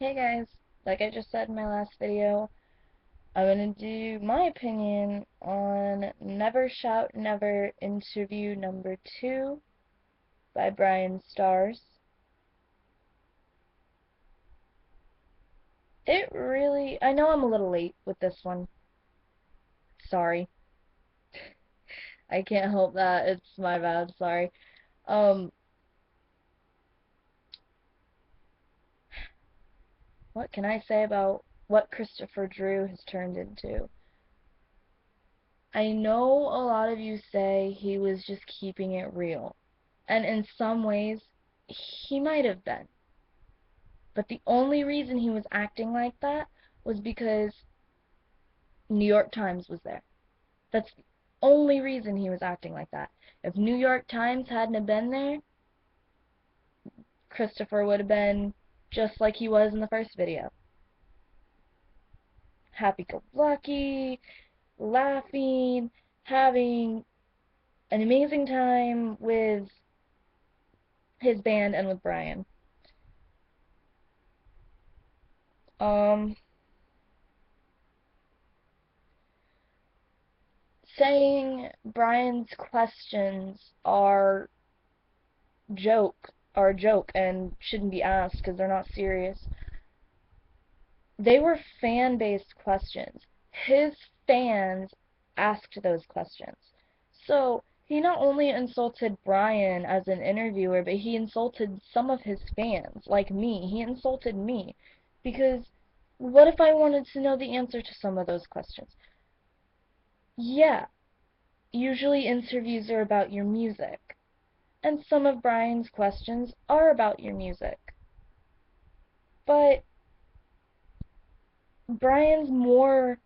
Hey guys, like I just said in my last video, I'm gonna do my opinion on Never Shout Never interview number 2 by BryanStars. I know I'm a little late with this one. Sorry. I can't help that. It's my bad. Sorry. Um, what can I say about what Christopher Drew has turned into? I know a lot of you say he was just keeping it real. And in some ways, he might have been. But the only reason he was acting like that was because New York Times was there. That's the only reason he was acting like that. If New York Times hadn't have been there, Christopher would have been just like he was in the first video. Happy-go-lucky, laughing, having an amazing time with his band and with Bryan. Um, Saying Bryan's questions are a joke and shouldn't be asked because they're not serious. They were fan-based questions. His fans asked those questions. So he not only insulted Bryan as an interviewer, but he insulted some of his fans, like me. He insulted me. Because what if I wanted to know the answer to some of those questions? Yeah, usually interviews are about your music. And some of Bryan's questions are about your music. But Bryan's more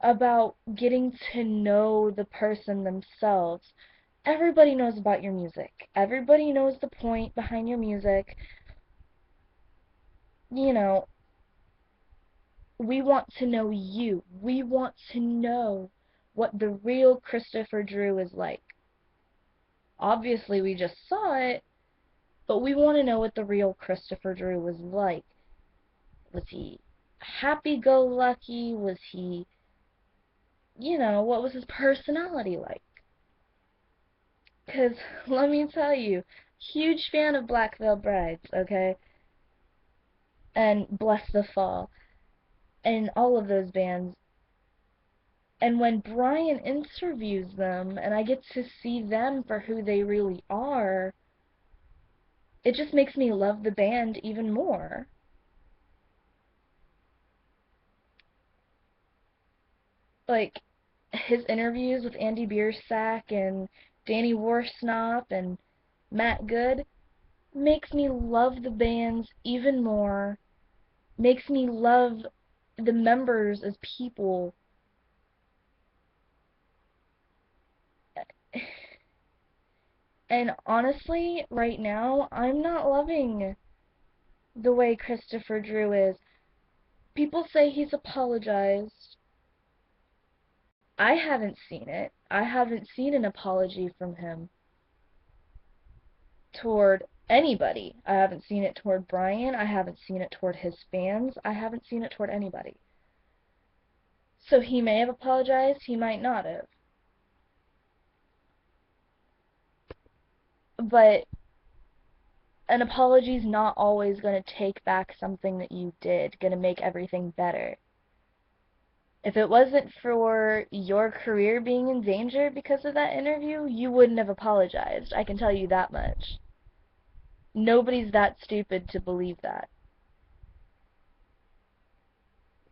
about getting to know the person themselves. Everybody knows about your music. Everybody knows the point behind your music. You know, we want to know you. We want to know what the real Christopher Drew is like. Obviously, we just saw it, but we want to know what the real Christopher Drew was like. Was he happy-go-lucky? Was he, what was his personality like? Because, let me tell you, huge fan of Black Veil Brides, okay? And Bless the Fall, and all of those bands. And when Bryan interviews them, and I get to see them for who they really are, it just makes me love the band even more. Like, his interviews with Andy Biersack and Danny Worsnop and Matt Good makes me love the bands even more, makes me love the members as people. And honestly, right now, I'm not loving the way Christopher Drew is. People say he's apologized. I haven't seen it. I haven't seen an apology from him toward anybody. I haven't seen it toward Bryan. I haven't seen it toward his fans. I haven't seen it toward anybody. So he may have apologized, he might not have. But an apology's not always going to take back something that you did, going to make everything better. If it wasn't for your career being in danger because of that interview, you wouldn't have apologized. I can tell you that much. Nobody's that stupid to believe that.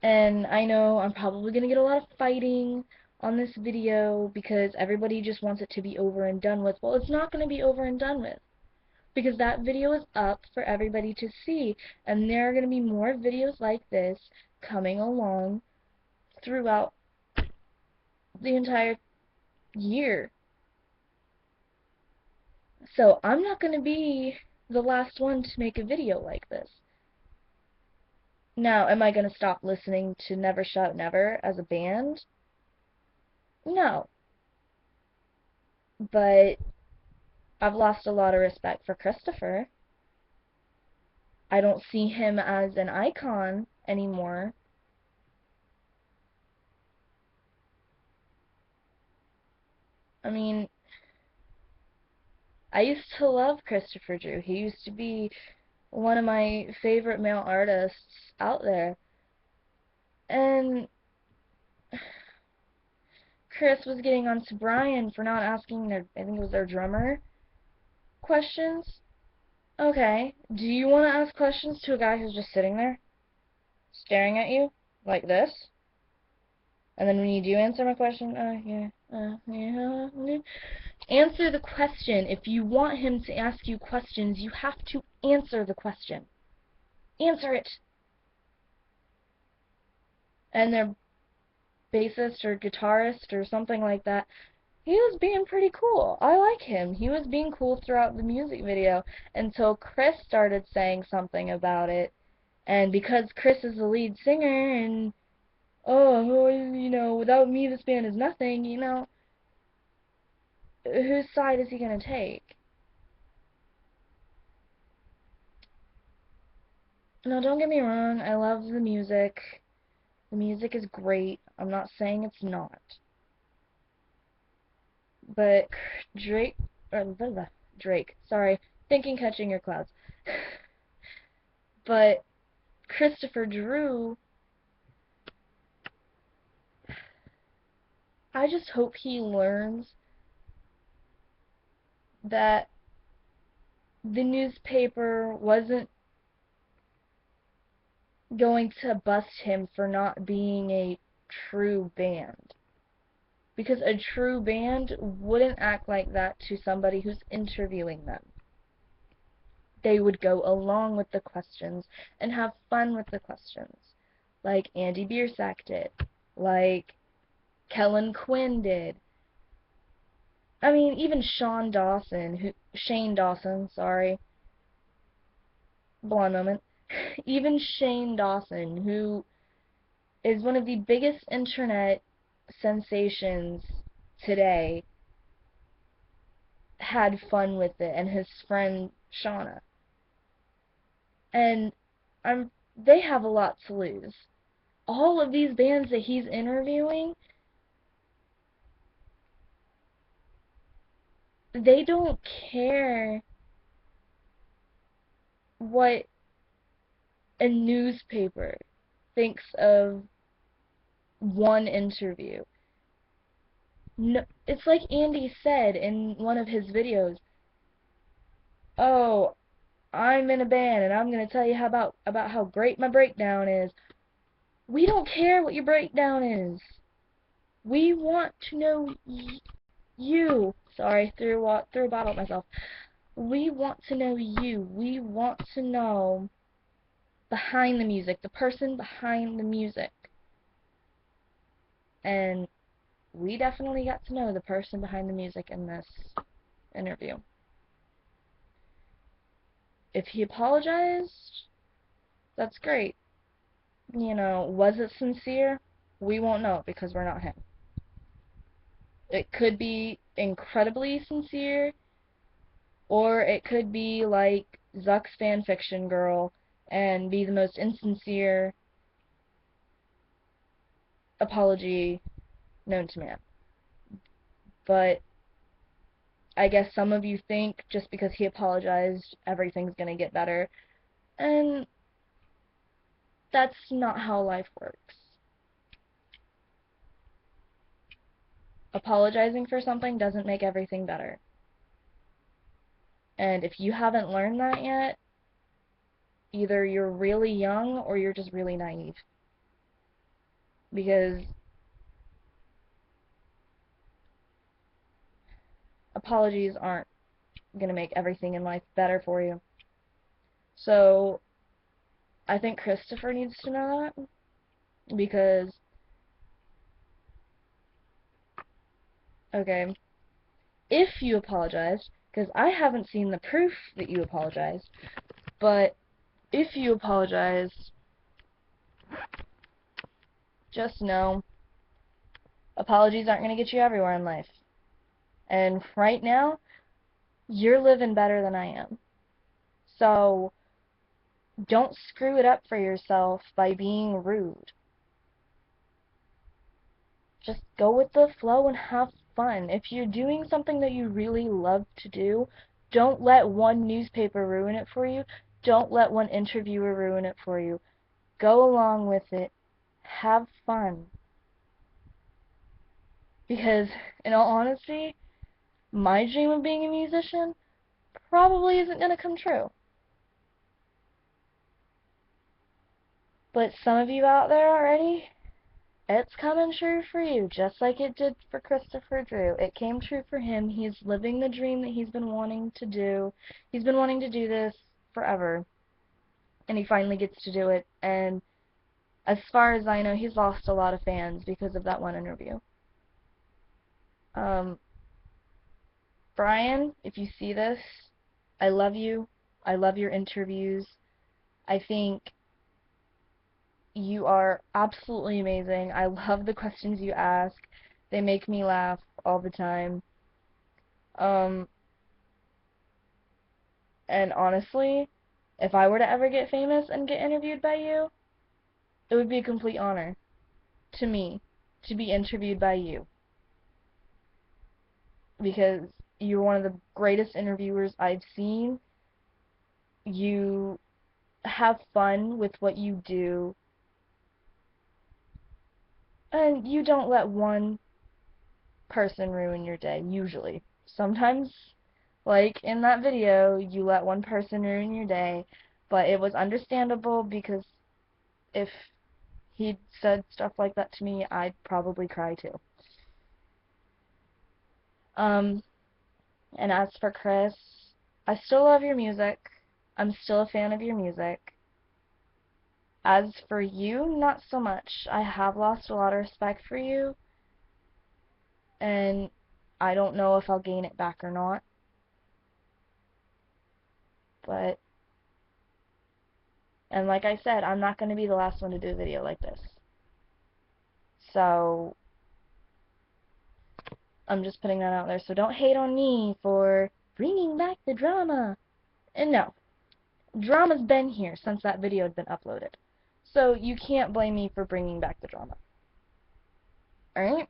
And I know I'm probably going to get a lot of fighting on this video because everybody just wants it to be over and done with. Well, it's not going to be over and done with, because that video is up for everybody to see, and there are going to be more videos like this coming along throughout the entire year. So I'm not going to be the last one to make a video like this. Now, am I going to stop listening to Never Shout Never as a band? No. But I've lost a lot of respect for Christopher. I don't see him as an icon anymore. I mean, I used to love Christopher Drew. He used to be one of my favorite male artists out there. And Chris was getting on to Bryan for not asking their, I think it was their drummer, questions. Okay, do you want to ask questions to a guy who's just sitting there, staring at you, like this? And then when you do answer my question, yeah. Answer the question. If you want him to ask you questions, you have to answer the question. Answer it. And their bassist or guitarist or something like that, he was being pretty cool. I like him. He was being cool throughout the music video until Chris started saying something about it. And because Chris is the lead singer and, oh, you know, without me this band is nothing, you know, whose side is he going to take? No, don't get me wrong, I love the music. The music is great. I'm not saying it's not. But Drake, or blah, blah, Drake, sorry, thinking Catching Your Clouds. But Christopher Drew, I just hope he learns that the newspaper wasn't going to bust him for not being a true band. Because a true band wouldn't act like that to somebody who's interviewing them. They would go along with the questions and have fun with the questions. Like Andy Biersack did. Like Kellen Quinn did. I mean, even Shane Dawson, sorry. Blonde moment. Even Shane Dawson, who is one of the biggest internet sensations today, had fun with it, and his friend Shauna. And they have a lot to lose. All of these bands that he's interviewing, they don't care what a newspaper thinks of one interview. No, it's like Andy said in one of his videos, oh, I'm in a band and I'm going to tell you about how great my breakdown is. We don't care what your breakdown is. We want to know you. Sorry, threw a bottle at myself. We want to know you. We want to know behind the music, the person behind the music. And we definitely got to know the person behind the music in this interview. If he apologized, that's great. You know, was it sincere? We won't know because we're not him. It could be incredibly sincere, or it could be like Zuck's fanfiction girl and be the most insincere apology known to man. But I guess some of you think just because he apologized, everything's gonna get better. And that's not how life works. Apologizing for something doesn't make everything better. And if you haven't learned that yet, either you're really young or you're just really naive. Because apologies aren't going to make everything in life better for you. So, I think Christopher needs to know that. Because, okay, if you apologize, because I haven't seen the proof that you apologized, but if you apologize, just know apologies aren't going to get you everywhere in life. And right now, you're living better than I am. So, Don't screw it up for yourself by being rude. Just go with the flow and have fun. If you're doing something that you really love to do, don't let one newspaper ruin it for you. Don't let one interviewer ruin it for you. Go along with it. Have fun. Because, in all honesty, my dream of being a musician probably isn't going to come true. But some of you out there already, it's coming true for you, just like it did for Christopher Drew. It came true for him. He's living the dream that he's been wanting to do. He's been wanting to do this forever, and he finally gets to do it. And as far as I know, he's lost a lot of fans because of that one interview. Bryan, if you see this, I love you. I love your interviews. I think you are absolutely amazing. I love the questions you ask. They make me laugh all the time. Um, and honestly, if I were to ever get famous and get interviewed by you, it would be a complete honor to me to be interviewed by you. Because you're one of the greatest interviewers I've seen. You have fun with what you do, and you don't let one person ruin your day, usually. Sometimes, like in that video, you let one person ruin your day, but it was understandable because if he'd said stuff like that to me, I'd probably cry too. And as for Chris, I still love your music. I'm still a fan of your music. As for you, not so much. I have lost a lot of respect for you, and I don't know if I'll gain it back or not. But, and like I said, I'm not going to be the last one to do a video like this. So, I'm just putting that out there. So don't hate on me for bringing back the drama. And no, drama's been here since that video had been uploaded. So you can't blame me for bringing back the drama. Alright?